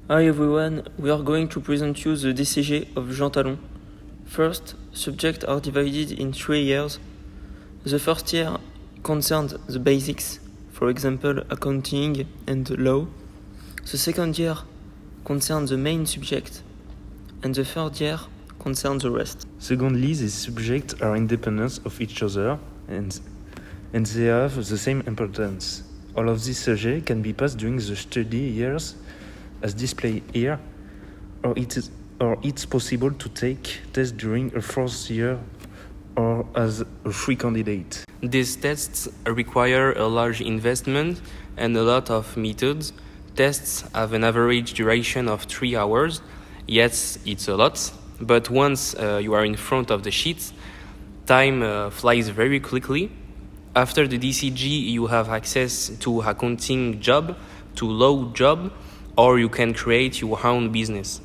Hi everyone, we are going to present you the DCG of Jean Talon. First, subjects are divided in 3 years. The first year concerns the basics, for example accounting and law. The second year concerns the main subject, and the third year concerns the rest. Secondly, these subjects are independent of each other and they have the same importance. All of these subjects can be passed during the study years as displayed here, or it's possible to take tests during a fourth year or as a free candidate. These tests require a large investment and a lot of methods. Tests have an average duration of 3 hours. Yes, it's a lot, but once you are in front of the sheets, time flies very quickly. After the DCG, you have access to accounting job, to law job, or you can create your own business.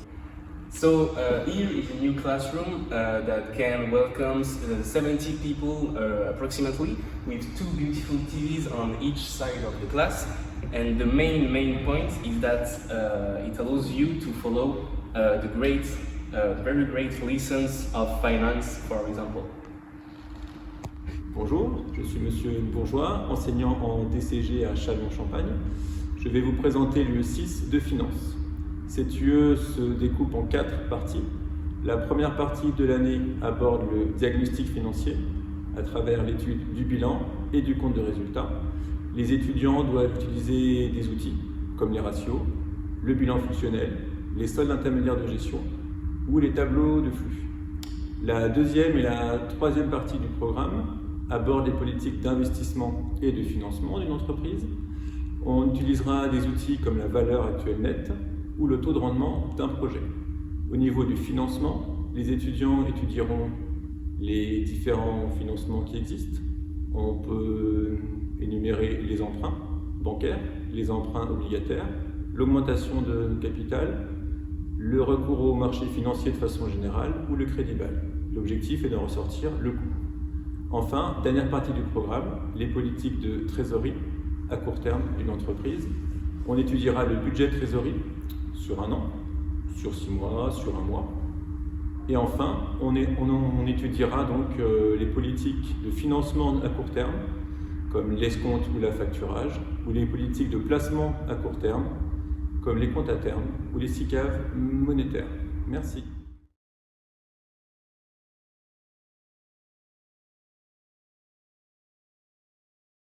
So here is a new classroom that can welcome 70 people approximately, with 2 beautiful TVs on each side of the class. And the main point is that it allows you to follow the very great lessons of finance, for example. Bonjour, je suis Monsieur Bourgeois, enseignant en DCG à Châlons-Champagne. Je vais vous présenter l'UE 6 de finance. Cette UE se découpe en 4 parties. La première partie de l'année aborde le diagnostic financier à travers l'étude du bilan et du compte de résultat. Les étudiants doivent utiliser des outils comme les ratios, le bilan fonctionnel, les soldes intermédiaires de gestion ou les tableaux de flux. La deuxième et la troisième partie du programme abordent les politiques d'investissement et de financement d'une entreprise. On utilisera des outils comme la valeur actuelle nette ou le taux de rendement d'un projet. Au niveau du financement, les étudiants étudieront les différents financements qui existent. On peut énumérer les emprunts bancaires, les emprunts obligataires, l'augmentation de capital, le recours au marché financier de façon générale ou le crédit bail. L'objectif est de ressortir le coût. Enfin, dernière partie du programme, les politiques de trésorerie à court terme d'une entreprise. On étudiera le budget trésorerie sur 1 an, sur 6 mois, sur 1 mois. Et enfin, on étudiera donc les politiques de financement à court terme, comme l'escompte ou l'affacturage, ou les politiques de placement à court terme, comme les comptes à terme ou les SICAV monétaires. Merci.